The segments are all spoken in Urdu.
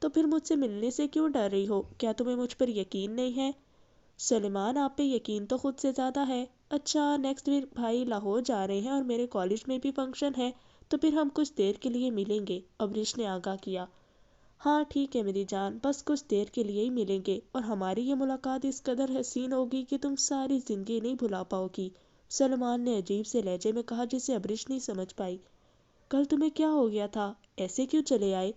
تو پھر مجھ سے ملنے سے کیوں ڈر رہی ہو؟ کیا تمہیں مجھ پر یقین نہیں ہے؟ سلیمان آپ پہ یقین تو خود سے زیادہ ہے۔ اچھا نیکسٹ ویک بھائی لاہور جا رہے ہیں اور میرے کالج میں بھی فنکشن ہے، تو پھر ہم کچھ دیر کے لیے ملیں گے، ابریش نے آگاہ کیا۔ ہاں ٹھیک ہے میری جان، بس کچھ دیر کے لیے ہی ملیں گے، اور ہماری یہ ملاقات اس قدر حسین ہوگی کہ تم ساری زندگی نہیں بھلا پاؤ گی، سلمان نے عجیب سے لہجے میں کہا جسے ابریش نہیں سمجھ پائی۔ کل تمہیں کیا ہو گیا تھا؟ ایسے کیوں چلے آئے؟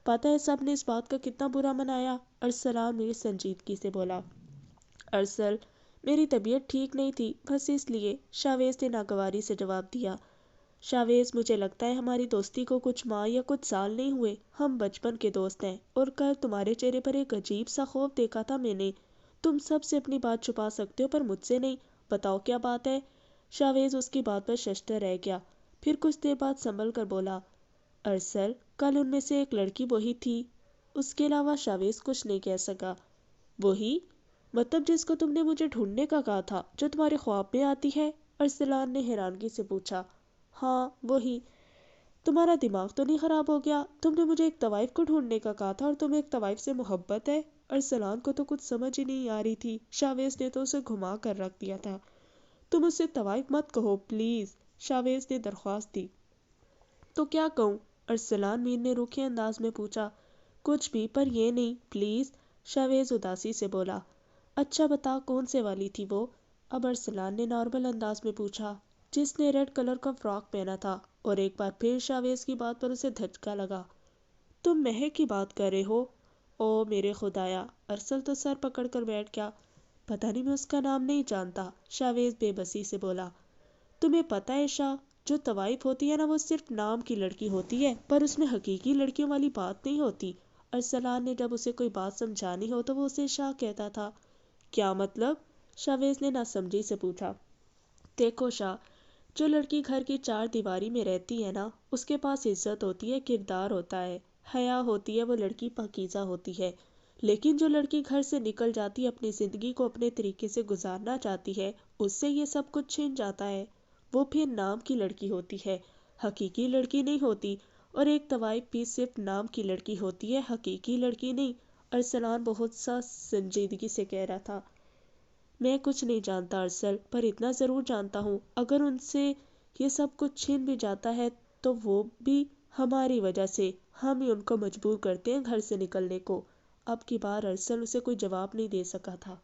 پتہ ہے سب نے اس بات کا کتنا برا منایا، ارسلان میری سنجیدگی سے بولا۔ ارسل میری طبیعت ٹھیک نہیں تھی، بس اس لیے، شاویز نے ناگواری سے جواب دیا۔ شاویز مجھے لگتا ہے ہماری دوستی کو کچھ ماہ یا کچھ سال نہیں ہوئے، ہم بچپن کے دوست ہیں، اور کل تمہارے چہرے پر ایک عجیب سا خوف دیکھا تھا میں نے۔ تم سب سے اپنی بات چھپا سکتے ہو پر مجھ سے نہیں، بتاؤ کیا بات ہے؟ شاویز اس کی بات پر ششدر رہ گیا، پھر کچھ دیر بعد سنبھل کر بولا، ارسل کل ان میں سے ایک لڑکی وہی تھی۔ اس کے علاوہ شاویز کچھ نہیں کہہ سکا۔ وہی؟ مطلب جس کو تم نے مجھے ڈھونڈنے کا کہا تھا، جو تمہارے خواب میں آتی ہے؟ ارسلان نے حیرانگی سے پوچھا۔ ہاں وہی۔ تمہارا دماغ تو نہیں خراب ہو گیا؟ تم نے مجھے ایک طوائف کو ڈھونڈنے کا کہا تھا اور تمہیں ایک طوائف سے محبت ہے؟ ارسلان کو تو کچھ سمجھ ہی نہیں آ رہی تھی، شاویز نے تو اسے گھما کر رکھ دیا تھا۔ تم اسے طوائف مت کہو پلیز، شاویز نے درخواست دی۔ تو کیا کہوں؟ ارسلان میر نے روکھے انداز میں پوچھا۔ کچھ بھی، پر یہ نہیں پلیز، شاویز اداسی سے بولا۔ اچھا بتا کون سے والی تھی وہ؟ اب ارسلان نے نارمل انداز میں پوچھا۔ جس نے ریڈ کلر کا فراک پہنا تھا، اور ایک بار پھر شاویز کی بات پر اسے دھچکا لگا۔ تم مہک کی بات کر رہے ہو؟ او میرے خدایا، ارسل تو سر پکڑ کر بیٹھ گیا۔ پتہ نہیں میں اس کا نام نہیں جانتا، شاویز بے بسی سے بولا۔ تمہیں پتہ ہے شاہ، جو طوائف ہوتی ہے نا وہ صرف نام کی لڑکی ہوتی ہے، پر اس میں حقیقی لڑکیوں والی بات نہیں ہوتی۔ ارسلان نے جب اسے کوئی بات سمجھانی ہو تو وہ اسے شاہ کہتا تھا۔ کیا مطلب؟ شاویز نے ناسمجھی سے پوچھا۔ دیکھو شاہ، جو لڑکی گھر کی چار دیواری میں رہتی ہے نا، اس کے پاس عزت ہوتی ہے، کردار ہوتا ہے، حیا ہوتی ہے، وہ لڑکی پاکیزہ ہوتی ہے۔ لیکن جو لڑکی گھر سے نکل جاتی، اپنی زندگی کو اپنے طریقے سے گزارنا چاہتی ہے، اس سے یہ سب کچھ چھن جاتا ہے۔ وہ پھر نام کی لڑکی ہوتی ہے، حقیقی لڑکی نہیں ہوتی، اور ایک طوائف بھی صرف نام کی لڑکی ہوتی ہے، حقیقی لڑکی نہیں۔ ارسلان بہت سا سنجیدگی سے کہہ رہا تھا۔ میں کچھ نہیں جانتا ارسل، پر اتنا ضرور جانتا ہوں، اگر ان سے یہ سب کچھ چھن بھی جاتا ہے تو وہ بھی ہماری وجہ سے، ہم ہی ان کو مجبور کرتے ہیں گھر سے نکلنے کو۔ اب کی بار ارسل اسے کوئی جواب نہیں دے سکا تھا۔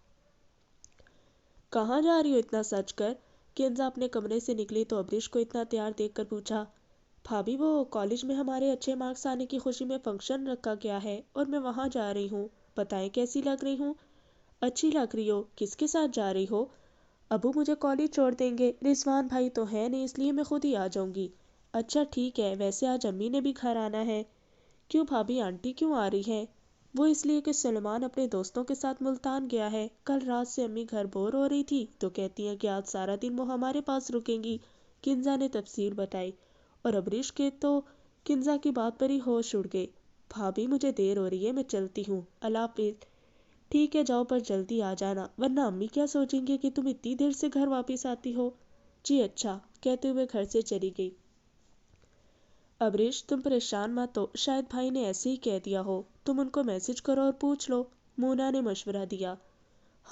کہاں جا رہی ہو اتنا سچ کر؟ کنزا اپنے کمرے سے نکلی تو ابریش کو اتنا تیار دیکھ کر پوچھا۔ بھابھی وہ کالج میں ہمارے اچھے مارکس آنے کی خوشی میں فنکشن رکھا گیا ہے اور میں وہاں جا رہی ہوں، بتائیں کیسی لگ رہی ہوں؟ اچھی لگ رہی ہو، کس کے ساتھ جا رہی ہو؟ ابو مجھے کالج چھوڑ دیں گے، رضوان بھائی تو ہے نہیں، اس لیے میں خود ہی آ جاؤں گی۔ اچھا ٹھیک ہے، ویسے آج امی نے بھی گھر آنا ہے۔ کیوں بھابھی آنٹی کیوں آ رہی ہیں؟ وہ اس لیے کہ سلیمان اپنے دوستوں کے ساتھ ملتان گیا ہے، کل رات سے امی گھر بور ہو رہی تھی تو کہتی ہیں کہ آج سارا دن وہ ہمارے پاس رکیں گی، کنزا نے تفصیل بتائی، اور ابریش کے تو کنزا کی بات پر ہی ہوش اڑ گئے۔ بھابھی مجھے دیر ہو رہی ہے، میں چلتی ہوں، اللہ حافظ۔ ٹھیک ہے جاؤ، پر جلدی آ جانا، ورنہ امی کیا سوچیں گے کہ تم اتنی دیر سے گھر واپس آتی ہو۔ جی اچھا، کہتے ہوئے گھر سے چلی گئی۔ ابریش تم پریشان مت ہو، شاید بھائی نے ایسے ہی کہہ دیا ہو، تم ان کو میسج کرو اور پوچھ لو، مونا نے مشورہ دیا۔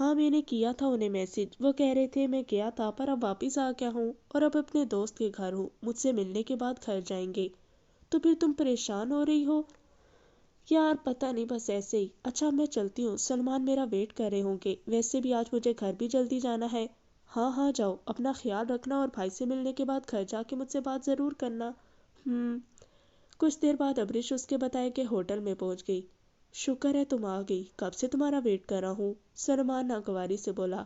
ہاں میں نے کیا تھا انہیں میسج، وہ کہہ رہے تھے میں گیا تھا پر اب واپس آ گیا ہوں اور اب اپنے دوست کے گھر ہوں، مجھ سے ملنے کے بعد گھر جائیں گے۔ تو پھر تم پریشان ہو رہی ہو؟ یار پتہ نہیں، بس ایسے ہی۔ اچھا میں چلتی ہوں، سلمان میرا ویٹ کر رہے ہوں گے، ویسے بھی آج مجھے گھر بھی جلدی جانا ہے۔ ہاں ہاں جاؤ، اپنا خیال رکھنا اور بھائی سے ملنے کے بعد گھر جا کے مجھ سے بات ضرور کرنا۔ کچھ دیر بعد ابریش اس کے بتائے کہ ہوٹل میں پہنچ گئی۔ شکر ہے تم آ گئی، کب سے تمہارا ویٹ کر رہا ہوں، سلمان ناگواری سے بولا۔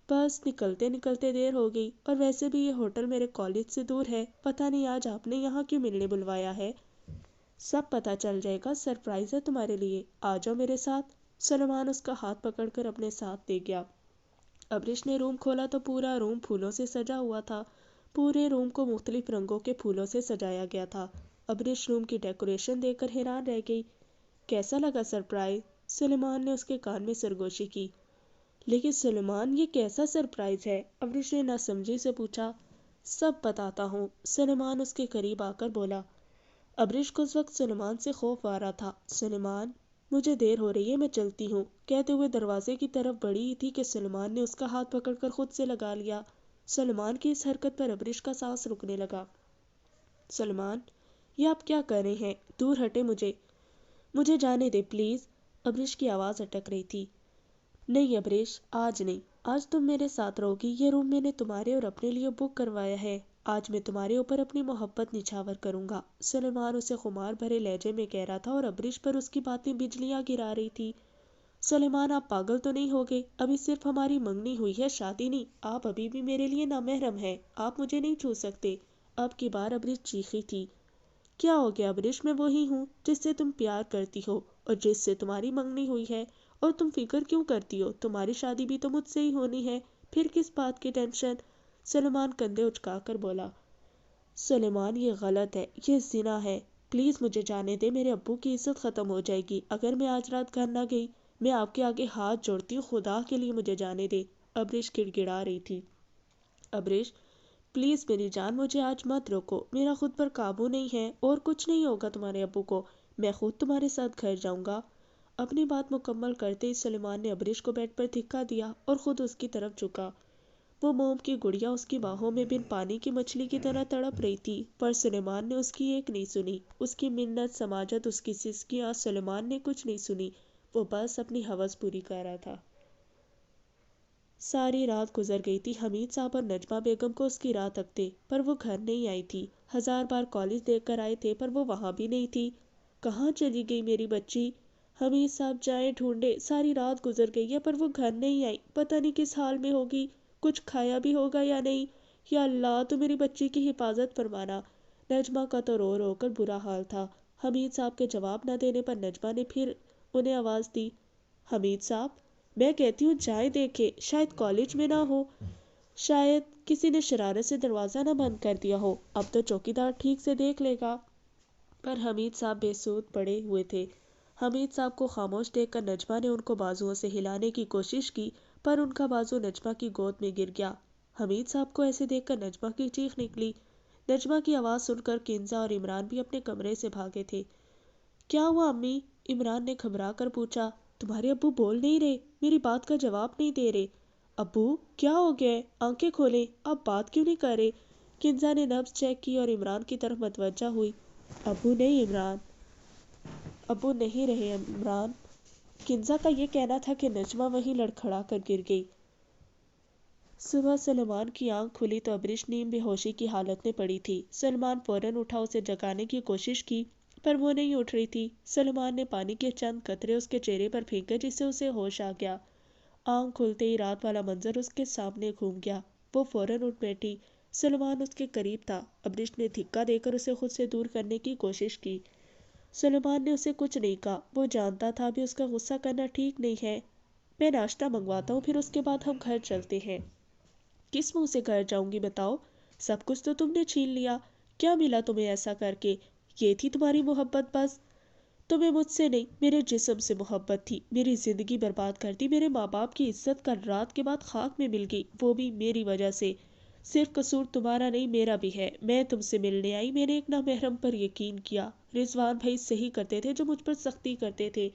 بس نکلتے نکلتے دیر ہو گئی، اور ویسے بھی یہ ہوٹل میرے کالج سے دور ہے، پتہ نہیں آج آپ نے یہاں کیوں ملنے بلوایا ہے؟ سب پتہ چل جائے گا، سرپرائز ہے تمہارے لیے، آ جاؤ میرے ساتھ۔ سلمان اس کا ہاتھ پکڑ کر اپنے ساتھ لے گیا۔ ابریش نے روم کھولا تو پورا روم پھولوں سے سجا ہوا تھا، پورے روم کو مختلف رنگوں کے پھولوں سے سجایا گیا تھا۔ ابریش روم کی ڈیکوریشن دیکھ کر حیران رہ گئی۔ کیسا لگا سرپرائز؟ سلیمان نے اس کے کان میں سرگوشی کی۔ لیکن سلیمان یہ کیسا سرپرائز ہے؟ ابریش نے ناسمجھی سے پوچھا۔ سب بتاتا ہوں، سلیمان اس کے قریب آ کر بولا۔ ابریش کو اس وقت سلیمان سے خوف آ رہا تھا۔ سلیمان، مجھے دیر ہو رہی ہے، میں چلتی ہوں، کہتے ہوئے دروازے کی طرف بڑھی ہی تھی کہ سلیمان نے اس کا ہاتھ پکڑ کر خود سے لگا لیا۔ سلیمان کی اس حرکت پر ابریش کا سانس رکنے لگا۔ سلیمان، یہ آپ کیا کر رہے ہیں؟ دور ہٹے مجھے جانے دے پلیز۔ ابریش کی آواز اٹک رہی تھی۔ نہیں ابریش، آج نہیں، آج تم میرے ساتھ رہو گی۔ یہ روم میں نے تمہارے اور اپنے لیے بک کروایا ہے۔ آج میں تمہارے اوپر اپنی محبت نچھاور کروں گا۔ سلیمان اسے خمار بھرے لہجے میں کہہ رہا تھا اور ابریش پر اس کی باتیں بجلیاں گرا رہی تھی۔ سلیمان، آپ پاگل تو نہیں ہوگے؟ ابھی صرف ہماری منگنی ہوئی ہے، شادی نہیں۔ آپ ابھی بھی میرے لیے نامحرم ہیں، آپ مجھے نہیں چھو سکتے۔ اب کی بار ابریش چیخی تھی۔ کیا ہو گیا ابریش؟ میں وہی ہوں جس سے تم پیار کرتی ہو اور جس سے تمہاری منگنی ہوئی ہے، اور تم فکر کیوں کرتی ہو؟ تمہاری شادی بھی تو مجھ سے ہی ہونی ہے، پھر کس بات کی ٹینشن؟ سلیمان کندھے اچکا کر بولا۔ سلیمان، یہ غلط ہے، یہ زنا ہے، پلیز مجھے جانے دے، میرے ابو کی عزت ختم ہو جائے گی اگر میں آج رات گھر نہ گئی۔ میں آپ کے آگے ہاتھ جوڑتی ہوں، خدا کے لیے مجھے جانے دے۔ ابریش گڑ گڑا رہی تھی۔ ابریش، پلیز میری جان، مجھے آج مت روکو، میرا خود پر قابو نہیں ہے، اور کچھ نہیں ہوگا تمہارے ابو کو، میں خود تمہارے ساتھ گھر جاؤں گا۔ اپنی بات مکمل کرتے ہی سلیمان نے ابریش کو بیڈ پر دھکا دیا اور خود اس کی طرف جھکا۔ وہ موم کی گڑیا اس کی باہوں میں بن پانی کی مچھلی کی طرح تڑپ رہی تھی، پر سلیمان نے اس کی ایک نہیں سنی۔ اس کی منت سماجت، اس کی سسکیاں، سلیمان نے کچھ نہیں سنی، وہ بس اپنی ہوس پوری کر رہا تھا۔ ساری رات گزر گئی تھی۔ حمید صاحب اور نجمہ بیگم کو اس کی رات تکتے، پر وہ گھر نہیں آئی تھی۔ ہزار بار کالج دیکھ کر آئے تھے، پر وہ وہاں بھی نہیں تھی۔ کہاں چلی گئی میری بچی؟ حمید صاحب جائیں ڈھونڈے، ساری رات گزر گئی ہے پر وہ گھر نہیں آئی، پتہ نہیں کس حال میں ہوگی، کچھ کھایا بھی ہوگا یا نہیں۔ یا اللہ، تو میری بچی کی حفاظت فرمانا۔ نجمہ کا تو رو رو کر برا حال تھا۔ حمید صاحب کے جواب نہ دینے پر نجمہ نے پھر انہیں آواز دی۔ حمید صاحب، میں کہتی ہوں جائیں دیکھے، شاید کالج میں نہ ہو، شاید کسی نے شرارت سے دروازہ نہ بند کر دیا ہو، اب تو چوکیدار ٹھیک سے دیکھ لے گا۔ پر حمید صاحب بے سود پڑے ہوئے تھے۔ حمید صاحب کو خاموش دیکھ کر نجمہ نے ان کو بازوؤں سے ہلانے کی کوشش کی، پر ان کا بازو نجمہ کی گود میں گر گیا۔ حمید صاحب کو ایسے دیکھ کر نجمہ کی چیخ نکلی۔ نجمہ کی آواز سن کر کنزہ اور عمران بھی اپنے کمرے سے بھاگے تھے۔ کیا ہوا امی؟ عمران نے گھبرا کر پوچھا۔ تمہارے ابو بول نہیں رہے، میری بات کا جواب نہیں دے رہے۔ ابو کیا ہو گیا؟ آنکھیں کھولیں، آپ بات کیوں نہیں کر رہے؟ کنزہ نے نبض چیک کی اور عمران کی طرف متوجہ ہوئی۔ ابو نہیں عمران، ابو نہیں رہے عمران۔ کنزہ کا یہ کہنا تھا کہ نجمہ وہیں لڑکھڑا کر گر گئی۔ صبح سلیمان کی آنکھ کھلی تو ابریش نیم بے ہوشی کی حالت میں پڑی تھی۔ سلیمان فوراً اٹھا، اسے جگانے کی کوشش کی، پر وہ نہیں اٹھ رہی تھی۔ سلیمان نے پانی کے چند قطرے اس کے چہرے پر پھینکے جس سے اسے ہوش آ گیا۔ آنکھ کھلتے ہی رات والا منظر اس کے سامنے گھوم گیا۔ وہ فوراً اٹھ بیٹھی۔ سلیمان اس کے قریب تھا۔ ابریش نے دھکا دے کر اسے خود سے دور کرنے کی کوشش کی۔ سلیمان نے اسے کچھ نہیں کہا، وہ جانتا تھا ابھی اس کا غصہ کرنا ٹھیک نہیں ہے۔ میں ناشتہ منگواتا ہوں، پھر اس کے بعد ہم گھر چلتے ہیں۔ کس منہ سے گھر جاؤں گی بتاؤ؟ سب کچھ تو تم نے چھین لیا، کیا ملا تمہیں ایسا کر کے؟ یہ تھی تمہاری محبت بس؟ تمہیں مجھ سے نہیں، میرے جسم سے محبت تھی، میری زندگی برباد کر دی، میرے ماں باپ کی عزت کل رات کے بعد خاک میں مل گئی، وہ بھی میری وجہ سے۔ صرف قصور تمہارا نہیں میرا بھی ہے۔ میں تم سے ملنے آئی، میں نے ایک نامحرم پر یقین کیا۔ رضوان بھائی صحیح کرتے تھے جو مجھ پر سختی کرتے تھے۔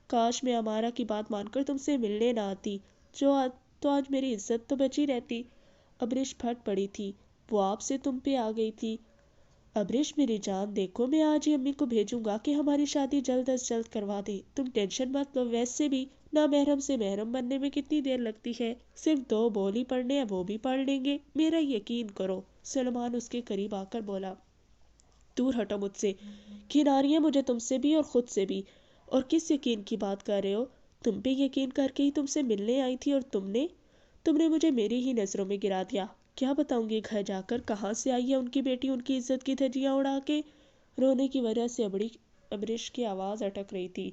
کاش میں امارہ کی بات مان کر تم سے ملنے نہ آتی، تو آج میری عزت تو بچی رہتی۔ ابریش پھٹ پڑی تھی، وہ آپ سے تم پہ آ گئی تھی۔ ابریش میری جان دیکھو، میں آج ہی امی کو بھیجوں گا کہ ہماری شادی جلد از جلد کروا دے، تم ٹینشن مت لو، ویسے بھی نامحرم سے محرم بننے میں کتنی دیر لگتی ہے، صرف 2 بول ہی پڑھنے ہیں، وہ بھی پڑھ لیں گے، میرا یقین کرو۔ سلیمان اس کے قریب آ کر بولا۔ دور ہٹو مجھ سے، گھن آ رہی ہے مجھے تم سے بھی اور خود سے بھی۔ اور کس یقین کی بات کر رہے ہو؟ تم پہ یقین کر کے ہی تم سے ملنے آئی تھی، اور تم نے مجھے میری ہی نظروں میں گرا دیا۔ کیا بتاؤں گی گھر جا کر، کہاں سے آئی ہے ان کی بیٹی ان کی عزت کی دھجیاں اڑا کے؟ رونے کی وجہ سے ابریش کی آواز اٹک رہی تھی۔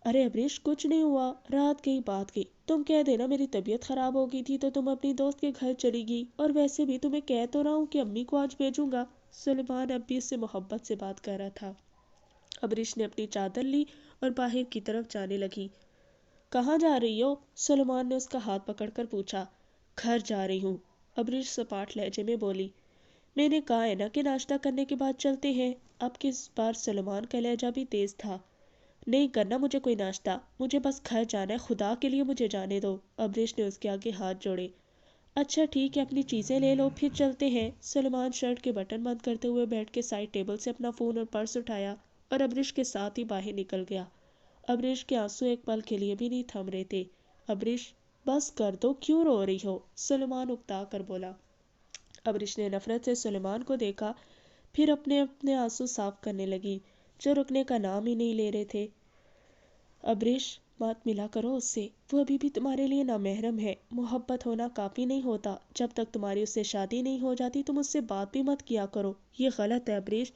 ارے ابریش کچھ نہیں ہوا، رات گئی بات گئی، تم کہہ دینا میری طبیعت خراب ہو گئی تھی تو تم اپنی دوست کے گھر چلی گئی، اور ویسے بھی تمہیں کہہ تو رہا ہوں کہ امی کو آج بھیجوں گا۔ سلیمان اب بھی اس سے محبت سے بات کر رہا تھا۔ ابریش نے اپنی چادر لی اور باہر کی طرف جانے لگی۔ کہاں جا رہی ہو؟ سلیمان نے اس کا ہاتھ پکڑ کر پوچھا۔ گھر جا رہی ہوں، ابریش سپاٹ لہجے میں بولی۔ میں نے کہا ہے نا کہ ناشتہ کرنے کے بعد چلتے ہیں، اب کس بار سلمان کا لہجہ بھی تیز تھا۔ نہیں کرنا مجھے کوئی ناشتہ، مجھے بس گھر جانا ہے، خدا کے لیے مجھے جانے دو۔ ابریش نے اس کے آگے ہاتھ جوڑے۔ اچھا ٹھیک ہے، اپنی چیزیں لے لو، پھر چلتے ہیں۔ سلمان شرٹ کے بٹن بند کرتے ہوئے بیٹھ کے سائڈ ٹیبل سے اپنا فون اور پرس اٹھایا اور ابریش کے ساتھ ہی باہر نکل گیا۔ ابریش کے آنسو ایک پل کے لیے بھی نہیں تھم رہے تھے۔ ابریش بس کر دو، کیوں رو رہی ہو؟ سلمان اکتا کر بولا۔ ابریش نے نفرت سے سلمان کو دیکھا، پھر اپنے آنسو صاف کرنے لگی جو رکنے کا نام ہی نہیں لے رہے تھے۔ ابریش مت ملا کرو اس سے، وہ ابھی بھی تمہارے لیے نامحرم ہے۔ محبت ہونا کافی نہیں ہوتا، جب تک تمہاری اس سے شادی نہیں ہو جاتی تم اس سے بات بھی مت کیا کرو، یہ غلط ہے ابریش۔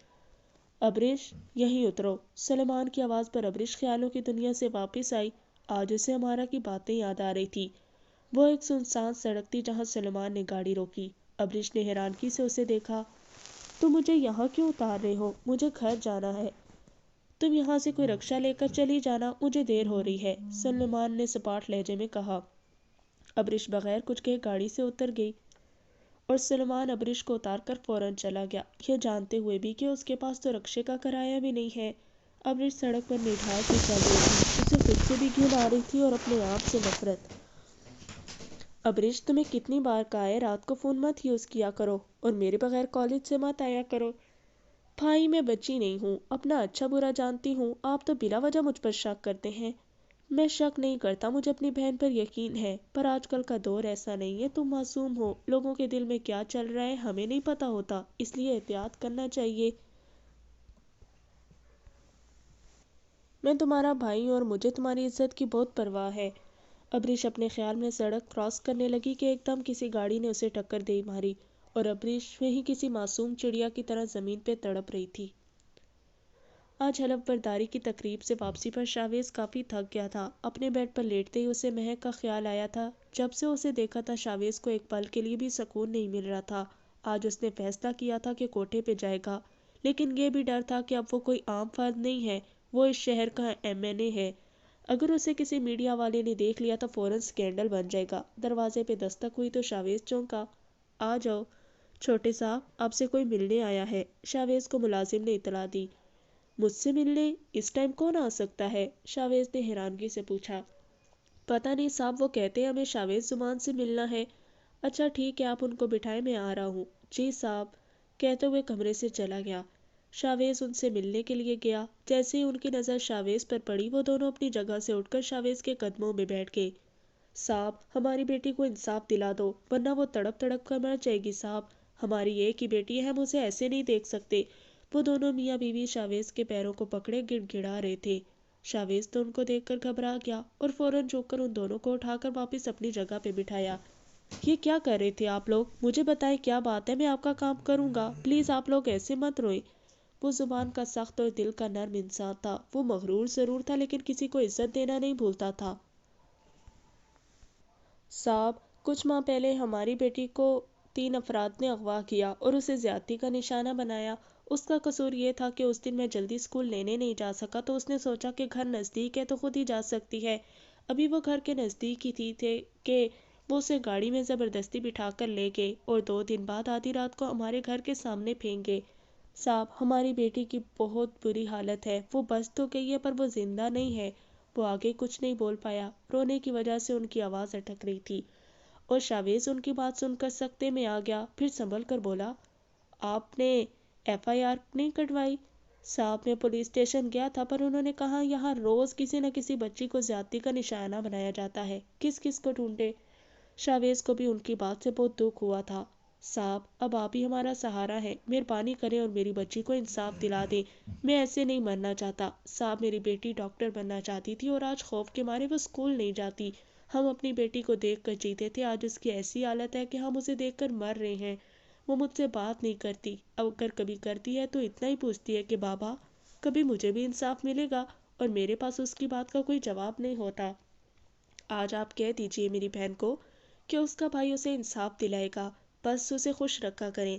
ابریش یہیں اترو۔ سلمان کی آواز پر ابریش خیالوں کی دنیا سے واپس آئی۔ آج اسے ہمارا کی باتیں یاد آ رہی تھی۔ وہ ایک سنسان سڑک تھی جہاں سلمان نے گاڑی روکی۔ ابریش نے حیرانگی سے اسے دیکھا۔ تم مجھے یہاں کیوں اتار رہے ہو؟ مجھے گھر جانا ہے۔ تم یہاں سے کوئی رکشہ لے کر چلی جانا، مجھے دیر ہو رہی ہے، سلمان نے سپاٹ لہجے میں کہا۔ ابریش بغیر کچھ کہے گاڑی سے اتر گئی اور سلمان ابریش کو اتار کر فوراً چلا گیا، یہ جانتے ہوئے بھی کہ اس کے پاس تو رکشے کا کرایہ بھی نہیں ہے۔ ابریش سڑک پر نڈھال سی چل رہی تھی، اسے خود سے بھی گھن آ رہی تھی اور اپنے آپ سے نفرت۔ ابریش تمہیں کتنی بار کہا ہے رات کو فون مت یوز کیا کرو اور میرے بغیر کالج سے مت آیا کرو۔ بھائی میں بچی نہیں ہوں، اپنا اچھا برا جانتی ہوں، آپ تو بلا وجہ مجھ پر شک کرتے ہیں۔ میں شک نہیں کرتا، مجھے اپنی بہن پر یقین ہے، پر آج کل کا دور ایسا نہیں ہے، تم معصوم ہو، لوگوں کے دل میں کیا چل رہا ہے ہمیں نہیں پتا ہوتا، اس لیے احتیاط کرنا چاہیے۔ میں تمہارا بھائی ہوں اور مجھے تمہاری عزت کی بہت پرواہ ہے۔ ابریش اپنے خیال میں سڑک کراس کرنے لگی کہ ایک دم کسی گاڑی نے اسے ٹکر دے ماری اور ابریش وہیں کسی معصوم چڑیا کی طرح زمین پہ تڑپ رہی تھی۔ آج حلف برداری کی تقریب سے واپسی پر شاویز کافی تھک گیا تھا۔ اپنے بیڈ پر لیٹتے ہی اسے مہک کا خیال آیا تھا۔ جب سے اسے دیکھا تھا شاویز کو ایک پل کے لیے بھی سکون نہیں مل رہا تھا۔ آج اس نے فیصلہ کیا تھا کہ کوٹھے پہ جائے گا، لیکن یہ بھی ڈر تھا کہ اب وہ کوئی عام فرد نہیں ہے، وہ اس شہر کا MNA ہے۔ اگر اسے کسی میڈیا والے نے دیکھ لیا تو فوراً سکینڈل بن جائے گا۔ دروازے پہ دستک ہوئی تو شاویز چونکا۔ آ جاؤ چھوٹے صاحب، آپ سے کوئی ملنے آیا ہے، شاویز کو ملازم نے اطلاع دی۔ مجھ سے ملنے اس ٹائم کون آ سکتا ہے؟ شاویز نے حیرانگی سے پوچھا۔ پتہ نہیں صاحب، وہ کہتے ہیں ہمیں شاویز زبان سے ملنا ہے۔ اچھا ٹھیک ہے، آپ ان کو بٹھائیں، میں آ رہا ہوں۔ جی صاحب، کہتے ہوئے کمرے سے چلا گیا۔ شاویز ان سے ملنے کے لیے گیا۔ جیسے ہی ان کی نظر شاویز پر پڑی وہ دونوں اپنی جگہ سے اٹھ کر شاویز کے قدموں میں بیٹھ گئے۔ صاحب، ہماری بیٹی کو انصاف دلا دو ورنہ وہ تڑپ تڑپ کر مر جائے گی صاحب، ہماری ایک ہی بیٹی ہے، ہم اسے ایسے نہیں دیکھ سکتے۔ وہ دونوں میاں بیوی شاویز کے پیروں کو پکڑے گڑ گڑا رہے تھے۔ شاویز تو ان کو دیکھ کر گھبرا گیا اور فوراً جھک کر ان دونوں کو اٹھا کر واپس اپنی جگہ پہ بٹھایا۔ یہ کیا کر رہے تھے آپ لوگ؟ مجھے بتائیں کیا بات ہے، میں آپ کا کام کروں گا، پلیز آپ لوگ ایسے مت روئیں۔ وہ زبان کا سخت اور دل کا نرم انسان تھا۔ وہ مغرور ضرور تھا لیکن کسی کو عزت دینا نہیں بھولتا تھا۔ صاحب، کچھ ماہ پہلے ہماری بیٹی کو 3 افراد نے اغوا کیا اور اسے زیادتی کا نشانہ بنایا۔ اس کا قصور یہ تھا کہ اس دن میں جلدی اسکول لینے نہیں جا سکا تو اس نے سوچا کہ گھر نزدیک ہے تو خود ہی جا سکتی ہے۔ ابھی وہ گھر کے نزدیک ہی تھے کہ وہ اسے گاڑی میں زبردستی بٹھا کر لے گئے اور 2 دن بعد آدھی رات کو ہمارے گھر کے سامنے پھینک گئے۔ صاحب، ہماری بیٹی کی بہت بری حالت ہے، وہ بچ تو گئی ہے پر وہ زندہ نہیں ہے۔ وہ آگے کچھ نہیں بول پایا، رونے کی وجہ سے ان کی آواز اٹک رہی تھی اور شاویز ان کی بات سن کر سکتے میں آ گیا، پھر سنبھل کر بولا، آپ نے FIR نہیں کٹوائی؟ صاحب، میں پولیس اسٹیشن گیا تھا پر انہوں نے کہا یہاں روز کسی نہ کسی بچی کو زیادتی کا نشانہ بنایا جاتا ہے، کس کس کو ڈھونڈے۔ شاویز کو بھی ان کی بات سے بہت دکھ ہوا تھا۔ صاحب، اب آپ ہی ہمارا سہارا ہیں، مہربانی کریں اور میری بچی کو انصاف دلا دیں، میں ایسے نہیں مرنا چاہتا۔ صاحب، میری بیٹی ڈاکٹر بننا چاہتی تھی اور آج خوف کے مارے وہ اسکول نہیں جاتی۔ ہم اپنی بیٹی کو دیکھ کر جیتے تھے، آج اس کی ایسی حالت ہے کہ ہم اسے دیکھ کر مر رہے ہیں۔ وہ مجھ سے بات نہیں کرتی، اب اگر کبھی کرتی ہے تو اتنا ہی پوچھتی ہے کہ بابا کبھی مجھے بھی انصاف ملے گا، اور میرے پاس اس کی بات کا کوئی جواب نہیں ہوتا۔ آج آپ کہہ دیجئے میری بہن کو کہ اس کا بھائی اسے انصاف دلائے گا، بس اسے خوش رکھا کریں۔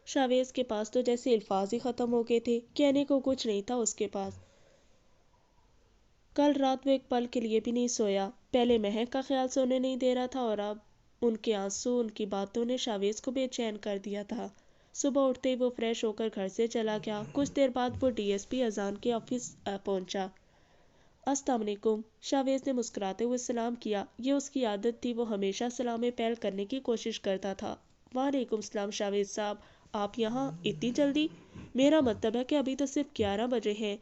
شاویز کے پاس تو جیسے الفاظ ہی ختم ہو گئے تھے، کہنے کو کچھ نہیں تھا اس کے پاس۔ کل رات وہ ایک پل کے لیے بھی نہیں سویا۔ پہلے مہک کا خیال سونے نہیں دے رہا تھا اور اب ان کے آنسو، ان کی باتوں نے شاویز کو بے چین کر دیا تھا۔ صبح اٹھتے ہی وہ فریش ہو کر گھر سے چلا گیا۔ کچھ دیر بعد وہ ڈی ایس پی اذان کے آفس پہنچا۔ السلام علیکم، شاویز نے مسکراتے ہوئے سلام کیا۔ یہ اس کی عادت تھی، وہ ہمیشہ سلام پہل کرنے کی کوشش کرتا تھا۔ وعلیکم السلام شاویز صاحب، آپ یہاں اتنی جلدی؟ میرا مطلب ہے کہ ابھی تو صرف 11 بجے ہیں۔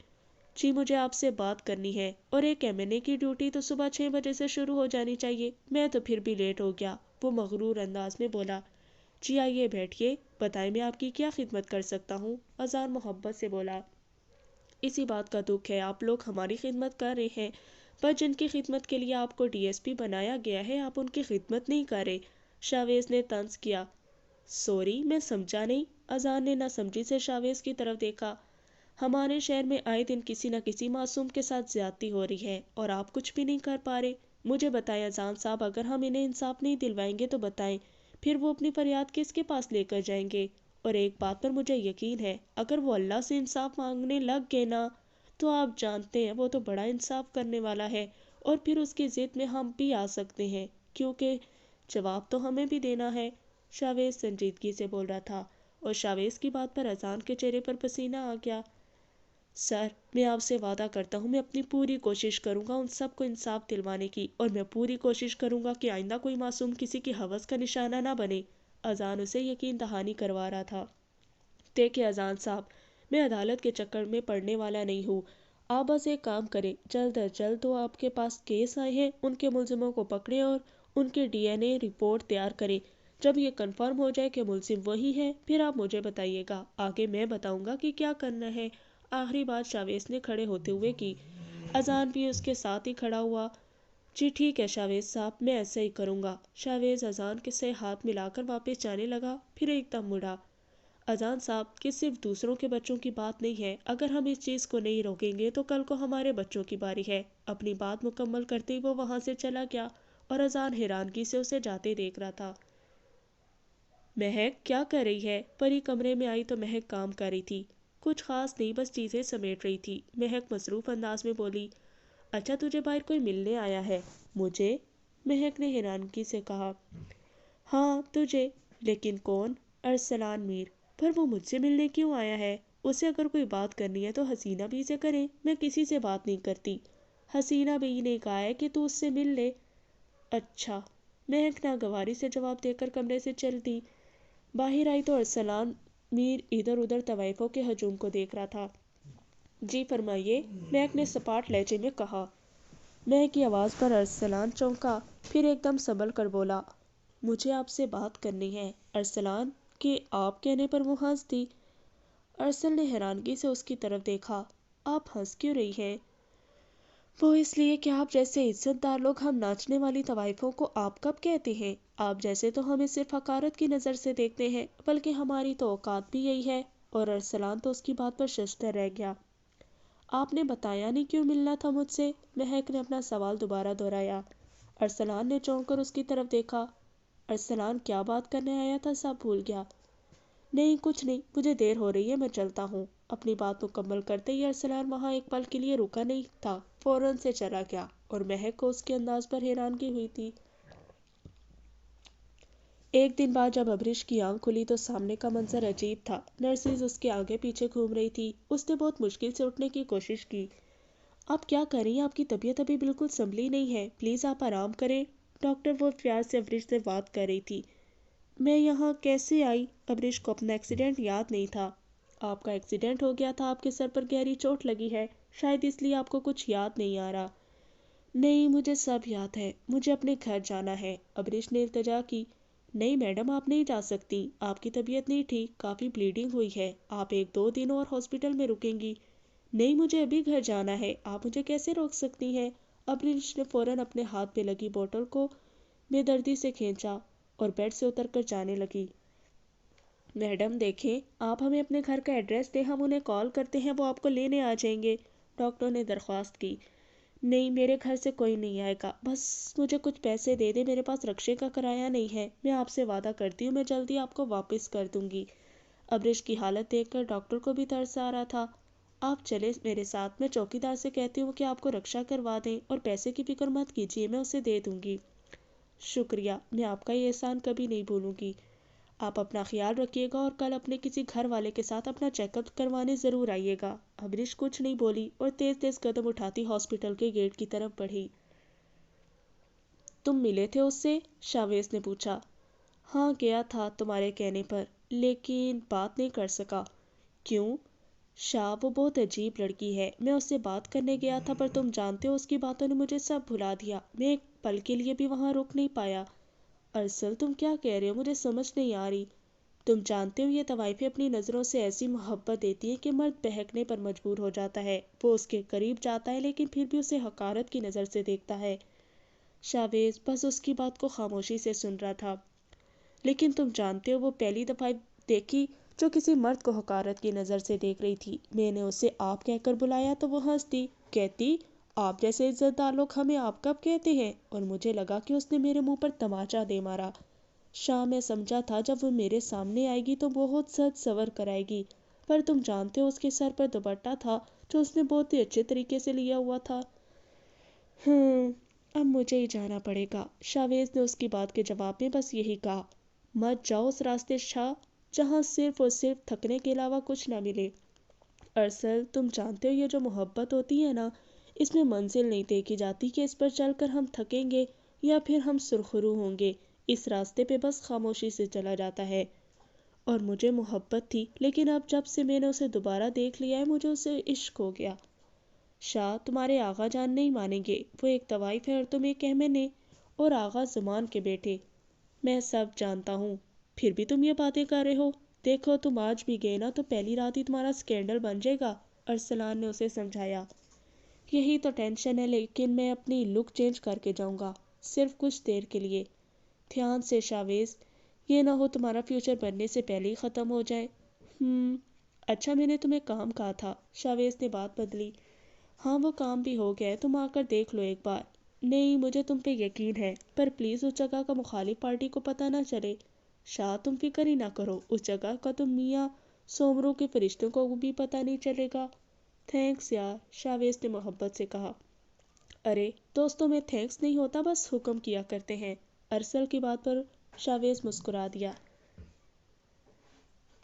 جی مجھے آپ سے بات کرنی ہے، اور ایک M&A کی ڈیوٹی تو صبح 6 بجے سے شروع ہو جانی چاہیے، میں تو پھر بھی لیٹ ہو گیا، وہ مغرور انداز میں بولا۔ جی آئیے بیٹھیے، بتائیں میں آپ کی کیا خدمت کر سکتا ہوں؟ اذان محبت سے بولا۔ اسی بات کا دکھ ہے، آپ لوگ ہماری خدمت کر رہے ہیں، پر جن کی خدمت کے لیے آپ کو ڈی ایس پی بنایا گیا ہے آپ ان کی خدمت نہیں کر رہے، شاویز نے طنز کیا۔ سوری، میں سمجھا نہیں، اذان نے نہ سمجھی سے شاویز کی طرف دیکھا۔ ہمارے شہر میں آئے دن کسی نہ کسی معصوم کے ساتھ زیادتی ہو رہی ہے اور آپ کچھ بھی نہیں کر پا رہے۔ مجھے بتائیں اذان صاحب، اگر ہم انہیں انصاف نہیں دلوائیں گے تو بتائیں پھر وہ اپنی فریاد کس کے پاس لے کر جائیں گے؟ اور ایک بات پر مجھے یقین ہے، اگر وہ اللہ سے انصاف مانگنے لگ گئے نا تو آپ جانتے ہیں وہ تو بڑا انصاف کرنے والا ہے، اور پھر اس کی ضد میں ہم بھی آ سکتے ہیں، کیونکہ جواب تو ہمیں بھی دینا ہے۔ شاویز سنجیدگی سے بول رہا تھا، اور شاویز کی بات پر اذان کے چہرے پر پسینہ آ گیا۔ سر، میں آپ سے وعدہ کرتا ہوں میں اپنی پوری کوشش کروں گا ان سب کو انصاف دلوانے کی، اور میں پوری کوشش کروں گا کہ آئندہ کوئی معصوم کسی کی ہوس کا نشانہ نہ بنے۔ اذان اسے یقین دہانی کروا رہا تھا۔ دیکھیں اذان صاحب، میں عدالت کے چکر میں پڑنے والا نہیں ہوں، آپ بس ایک کام کریں، جلد از جلد تو آپ کے پاس کیس آئے ہیں ان کے ملزموں کو پکڑیں اور ان کے DNA رپورٹ تیار کریں۔ جب یہ کنفرم ہو جائے کہ ملزم وہی ہے پھر آپ مجھے بتائیے گا، آگے میں بتاؤں گا کہ کیا کرنا ہے۔ آخری بات شاویز نے کھڑے ہوتے ہوئے کی۔ اذان بھی اس کے ساتھ ہی کھڑا ہوا۔ جی ٹھیک ہے شاویز صاحب، میں ایسا ہی کروں گا۔ شاویز اذان کے سے ہاتھ ملا کر واپس جانے لگا، پھر ایک دم مڑا۔ اذان صاحب، کہ صرف دوسروں کے بچوں کی بات نہیں ہے، اگر ہم اس چیز کو نہیں روکیں گے تو کل کو ہمارے بچوں کی باری ہے۔ اپنی بات مکمل کرتے ہی وہ وہاں سے چلا گیا، اور اذان حیرانگی سے اسے جاتے دیکھ رہا تھا۔ مہک کیا کر رہی ہے؟ پری کمرے میں آئی تو مہک کام کر رہی تھی۔ کچھ خاص نہیں، بس چیزیں سمیٹ رہی تھی، مہک مصروف انداز میں بولی۔ اچھا تجھے باہر کوئی ملنے آیا ہے؟ مجھے؟ مہک نے حیرانگی سے کہا۔ ہاں تجھے، لیکن کون؟ ارسلان میر۔ پر وہ مجھ سے ملنے کیوں آیا ہے؟ اسے اگر کوئی بات کرنی ہے تو حسینہ بی سے کرے، میں کسی سے بات نہیں کرتی۔ حسینہ بی نے کہا ہے کہ تو اس سے مل لے۔ اچھا، مہک ناگواری سے جواب دے کر کمرے سے چل دی۔ باہر آئی تو ارسلان میر ادھر ادھر طوائفوں کے ہجوم کو دیکھ رہا تھا۔ جی فرمائیے، مہک نے سپاٹ لہجے میں کہا۔ مہک کی آواز پر ارسلان چونکا، پھر ایک دم سنبھل کر بولا، مجھے آپ سے بات کرنی ہے۔ ارسلان کہ آپ کہنے پر وہ ہنس دی۔ ارسل نے حیرانگی سے اس کی طرف دیکھا۔ آپ ہنس کیوں رہی ہیں؟ وہ اس لیے کہ آپ جیسے عزت دار لوگ ہم ناچنے والی طوائفوں کو آپ کب کہتے ہیں؟ آپ جیسے تو ہمیں صرف حقارت کی نظر سے دیکھتے ہیں، بلکہ ہماری تو اوقات بھی یہی ہے۔ اور ارسلان تو اس کی بات پر ششدر رہ گیا۔ آپ نے بتایا نہیں کیوں ملنا تھا مجھ سے؟ مہک نے اپنا سوال دوبارہ دہرایا۔ ارسلان نے چونک کر اس کی طرف دیکھا۔ ارسلان کیا بات کرنے آیا تھا سب بھول گیا۔ نہیں کچھ نہیں، مجھے دیر ہو رہی ہے، میں چلتا ہوں۔ اپنی بات مکمل کرتے ہی ارسلان وہاں ایک پل کے لیے رکا نہیں تھا، فوراً سے چلا گیا، اور مہک کو اس کے انداز پر حیرانگی ہوئی تھی۔ ایک دن بعد جب ابریش کی آنکھ کھلی تو سامنے کا منظر عجیب تھا۔ نرسز اس کے آگے پیچھے گھوم رہی تھی۔ اس نے بہت مشکل سے اٹھنے کی کوشش کی۔ آپ کیا کر رہی ہیں؟ آپ کی طبیعت ابھی بالکل سنبھلی نہیں ہے، پلیز آپ آرام کریں۔ ڈاکٹر وہ پیار سے ابریش سے بات کر رہی تھی۔ میں یہاں کیسے آئی؟ ابریش کو اپنا ایکسیڈنٹ یاد نہیں تھا۔ آپ کا ایکسیڈنٹ ہو گیا تھا، آپ کے سر پر گہری چوٹ لگی ہے، شاید اس لیے آپ کو کچھ یاد نہیں آ رہا۔ نہیں مجھے سب یاد ہے، مجھے اپنے گھر جانا ہے۔ ابریش نے التجا کی۔ نہیں میڈم، آپ نہیں جا سکتی، آپ کی طبیعت نہیں ٹھیک، کافی بلیڈنگ ہوئی ہے، آپ 1-2 دن اور ہاسپٹل میں رکیں گی۔ نہیں مجھے ابھی گھر جانا ہے، آپ مجھے کیسے روک سکتی ہیں؟ ابریش نے فوراً اپنے ہاتھ پہ لگی بوتل کو بے دردی سے کھینچا اور بیڈ سے اتر کر جانے لگی۔ میڈم دیکھیں، آپ ہمیں اپنے گھر کا ایڈریس دیں، ہم انہیں کال کرتے ہیں، وہ آپ کو لینے آ جائیں گے، ڈاکٹر نے درخواست کی۔ نہیں میرے گھر سے کوئی نہیں آئے گا، بس مجھے کچھ پیسے دے دیں، میرے پاس رکشے کا کرایہ نہیں ہے، میں آپ سے وعدہ کرتی ہوں میں جلدی آپ کو واپس کر دوں گی۔ ابریش کی حالت دیکھ کر ڈاکٹر کو بھی ترس آ رہا تھا۔ آپ چلے میرے ساتھ، میں چوکیدار سے کہتی ہوں کہ آپ کو رکشا کروا دیں، اور پیسے کی فکر مت کیجیے، میں اسے دے دوں گی۔ شکریہ، میں آپ کا یہ احسان کبھی نہیں بھولوں گی۔ آپ اپنا خیال رکھیے گا اور کل اپنے کسی گھر والے کے ساتھ اپنا چیک اپ کروانے ضرور آئیے گا۔ ابریش کچھ نہیں بولی اور تیز تیز قدم اٹھاتی ہاسپٹل کے گیٹ کی طرف بڑھی۔ تم ملے تھے اس سے؟ شاویز نے پوچھا۔ ہاں گیا تھا تمہارے کہنے پر، لیکن بات نہیں کر سکا۔ کیوں؟ شاہ، وہ بہت عجیب لڑکی ہے۔ میں اس سے بات کرنے گیا تھا پر تم جانتے ہو اس کی باتوں نے مجھے سب بھلا دیا۔ میں ایک پل کے لیے بھی وہاں رک نہیں پایا۔ ارسل، تم کیا کہہ رہے ہو؟ مجھے سمجھ نہیں آ رہی۔ تم جانتے ہو یہ طوائفیں اپنی نظروں سے ایسی محبت دیتی ہیں کہ مرد بہکنے پر مجبور ہو جاتا ہے۔ وہ اس کے قریب جاتا ہے لیکن پھر بھی اسے حقارت کی نظر سے دیکھتا ہے۔ شاویز بس اس کی بات کو خاموشی سے سن رہا تھا۔ لیکن تم جانتے ہو وہ پہلی دفعہ دیکھی جو کسی مرد کو حقارت کی نظر سے دیکھ رہی تھی۔ میں نے اسے آپ کہہ کر بلایا تو وہ ہنستی، کہتی آپ جیسے عزت دار لوگ ہمیں آپ کب کہتے ہیں، اور مجھے لگا کہ اس نے میرے منہ پر تماچا دے مارا۔ شاہ، میں سمجھا تھا جب وہ میرے سامنے آئے گی تو بہت سج سور کر آئے گی، پر تم جانتے ہو اس کے سر پر دوپٹہ تھا جو اس نے بہت ہی اچھے طریقے سے لیا ہوا تھا۔ اب مجھے ہی جانا پڑے گا۔ شاویز نے اس کی بات کے جواب میں بس یہی کہا۔ مت جاؤ اس راستے شاہ جہاں صرف اور صرف تھکنے کے علاوہ کچھ نہ ملے۔ ارسل، تم جانتے ہو یہ جو محبت ہوتی ہے نا، اس میں منزل نہیں دیکھی جاتی کہ اس پر چل کر ہم تھکیں گے یا پھر ہم سرخرو ہوں گے۔ اس راستے پہ بس خاموشی سے چلا جاتا ہے۔ اور مجھے محبت تھی، لیکن اب جب سے میں نے اسے دوبارہ دیکھ لیا ہے مجھے اسے عشق ہو گیا۔ شاہ، تمہارے آغا جان نہیں مانیں گے، وہ ایک طوائف ہے اور تم ایک احمد اور آغا زمان کے بیٹے۔ میں سب جانتا ہوں، پھر بھی تم یہ باتیں کر رہے ہو۔ دیکھو تم آج بھی گئے نا تو پہلی رات ہی تمہارا سکینڈل بن جائے گا، ارسلان نے اسے سمجھایا۔ یہی تو ٹینشن ہے، لیکن میں اپنی لک چینج کر کے جاؤں گا، صرف کچھ دیر کے لیے۔ دھیان سے شاویز، یہ نہ ہو تمہارا فیوچر بننے سے پہلے ہی ختم ہو جائے۔ اچھا، میں نے تمہیں کام کہا تھا، شاویز نے بات بدلی۔ ہاں وہ کام بھی ہو گیا ہے، تم آ کر دیکھ لو ایک بار۔ نہیں، مجھے تم پہ یقین ہے، پر پلیز اس جگہ کا مخالف پارٹی کو پتہ نہ چلے۔ شاہ، تم فکر ہی نہ کرو، اس جگہ کا تو میاں سومرو کے فرشتوں کو بھی پتہ نہیں چلے گا۔ تھینکس یار، شاویز نے محبت سے کہا۔ ارے دوستوں میں تھینکس نہیں ہوتا، بس حکم کیا کرتے ہیں۔ ارسل کی بات پر شاویز مسکرا دیا۔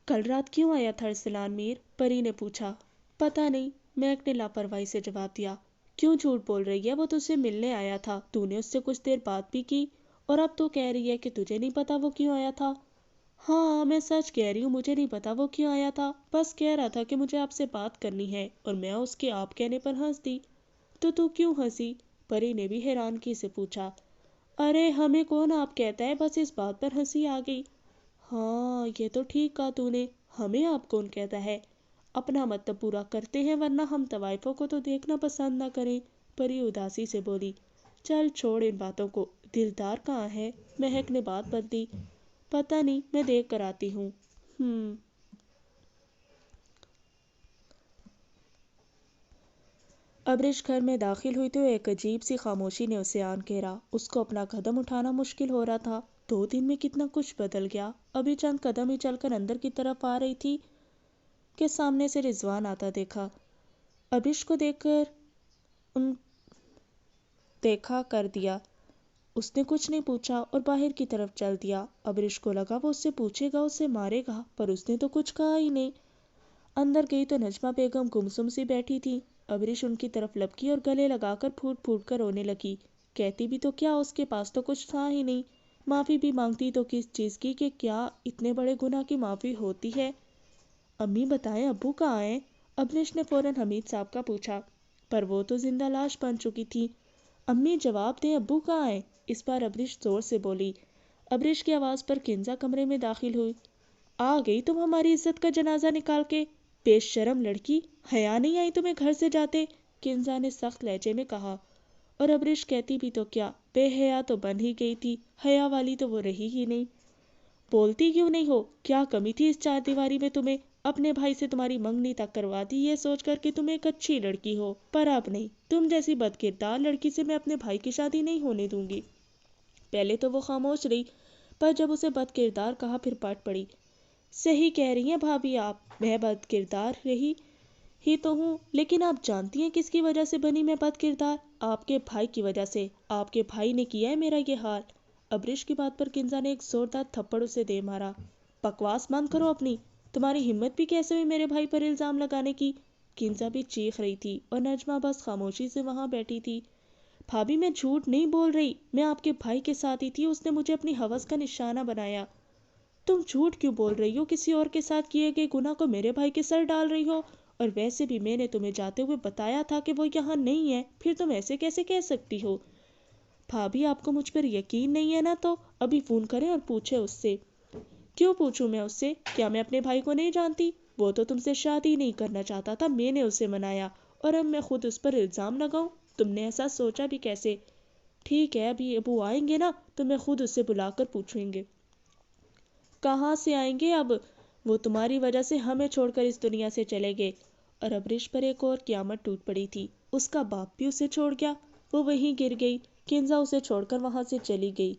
کل رات کیوں آیا تھا ارسلان میر؟ پری نے پوچھا۔ پتہ نہیں، میک نے لاپرواہی سے جواب دیا۔ کیوں جھوٹ بول رہی ہے؟ وہ تجھ سے ملنے آیا تھا، تو نے اس سے کچھ دیر بات بھی کی، اور اب تو کہہ رہی ہے کہ تجھے نہیں پتا وہ کیوں آیا تھا۔ ہاں میں سچ کہہ رہی ہوں، مجھے نہیں پتا وہ کیوں آیا تھا، بس کہہ رہا تھا کہ مجھے آپ سے بات کرنی ہے، اور میں اس کے آپ کہنے پر ہنس دی۔ تو کیوں ہنسی؟ پری نے بھی حیرانگی سے پوچھا۔ ارے ہمیں کون آپ کہتا ہے، بس اس بات پر ہنسی آ گئی۔ ہاں یہ تو ٹھیک کہا تو نے، ہمیں آپ کون کہتا ہے۔ اپنا مطلب پورا کرتے ہیں ورنہ ہم طوائفوں کو تو دیکھنا پسند نہ کریں، پری اداسی سے بولی۔ چل چھوڑ ان باتوں کو، دلدار کہاں ہے؟ مہک نے بات بدلی۔ پتہ نہیں، میں دیکھ کر آتی ہوں۔ ابریش گھر میں داخل ہوئی تو ایک عجیب سی خاموشی نے اسے آن گھیرا۔ اس کو اپنا قدم اٹھانا مشکل ہو رہا تھا۔ 2 دن میں کتنا کچھ بدل گیا۔ ابھی چند قدم ہی چل کر اندر کی طرف آ رہی تھی کہ سامنے سے رضوان آتا دیکھا۔ ابریش کو دیکھا کر دیا۔ اس نے کچھ نہیں پوچھا اور باہر کی طرف چل دیا۔ ابریش کو لگا وہ اس سے پوچھے گا، اسے مارے گا، پر اس نے تو کچھ کہا ہی نہیں۔ اندر گئی تو نجمہ بیگم گمسم سی بیٹھی تھی۔ ابریش ان کی طرف لپکی اور گلے لگا کر پھوٹ پھوٹ کر رونے لگی۔ کہتی بھی تو کیا، اس کے پاس تو کچھ تھا ہی نہیں۔ معافی بھی مانگتی تو کس چیز کی، کہ کیا اتنے بڑے گناہ کی معافی ہوتی ہے؟ امی بتائیں ابو کہاں ہیں؟ ابریش نے فوراً حمید صاحب کا پوچھا، پر وہ تو زندہ لاش بن چکی تھی۔ امی جواب دیں، ابو کہاں ہیں؟ اس بار ابریش زور سے بولی۔ ابریش کی آواز پر کنزا کمرے میں داخل ہوئی۔ آ گئی تم ہماری عزت کا جنازہ نکال کے، بے شرم لڑکی، حیا نہیں آئی تمہیں گھر سے جاتے؟ کنزا نے سخت لہجے میں کہا۔ اور ابریش کہتی بھی تو کیا، بے حیا تو بن ہی گئی تھی، حیا والی تو وہ رہی ہی نہیں۔ بولتی کیوں نہیں ہو؟ کیا کمی تھی اس 4 دیواری میں تمہیں؟ اپنے بھائی سے تمہاری منگنی تک کروا دی یہ سوچ کر کہ تم ایک اچھی لڑکی ہو، پر اب نہیں، تم جیسی بد کردار لڑکی سے میں اپنے بھائی کی شادی نہیں ہونے دوں گی۔ پہلے تو وہ خاموش رہی، پر جب اسے بد کردار کہا پھر پٹ پڑی۔ صحیح کہہ رہی ہیں بھابھی آپ، میں بد کردار رہی ہی تو ہوں، لیکن آپ جانتی ہیں کس کی وجہ سے بنی میں بد کردار؟ آپ کے بھائی کی وجہ سے۔ آپ کے بھائی نے کیا ہے میرا یہ حال۔ ابریش کی بات پر کنزا نے ایک زوردار تھپڑ اسے دے مارا۔ بکواس بند کرو اپنی. تمہاری ہمت بھی کیسے ہوئی میرے بھائی پر الزام لگانے کی؟ کنزا بھی چیخ رہی تھی اور نجمہ بس خاموشی سے وہاں بیٹھی تھی. بھابھی میں جھوٹ نہیں بول رہی، میں آپ کے بھائی کے ساتھ ہی تھی، اس نے مجھے اپنی ہوس کا نشانہ بنایا. تم جھوٹ کیوں بول رہی ہو؟ کسی اور کے ساتھ کیے گئے گناہ کو میرے بھائی کے سر ڈال رہی ہو. اور ویسے بھی میں نے تمہیں جاتے ہوئے بتایا تھا کہ وہ یہاں نہیں ہے، پھر تم ایسے کیسے کہہ سکتی ہو؟ بھابھی آپ کو مجھ پر یقین نہیں ہے نا، تو ابھی فون کریں اور پوچھیں اس سے. کیوں پوچھوں میں اس سے؟ کیا میں اپنے بھائی کو نہیں جانتی؟ وہ تو تم سے شادی نہیں کرنا چاہتا تھا، میں نے اسے منایا، اور اب میں خود اس پر الزام لگاؤں؟ تم نے ایسا سوچا بھی کیسے؟ ٹھیک ہے، ابھی ابو آئیں گے نا تو میں خود اسے بلا کر پوچھیں گے. کہاں سے آئیں گے اب؟ وہ تمہاری وجہ سے ہمیں چھوڑ کر اس دنیا سے چلے گئے. اور ابریش پر ایک اور قیامت ٹوٹ پڑی تھی. اس کا باپ بھی اسے چھوڑ گیا، وہ وہیں گر گئی. کنزا اسے چھوڑ کر وہاں سے چلی گئی.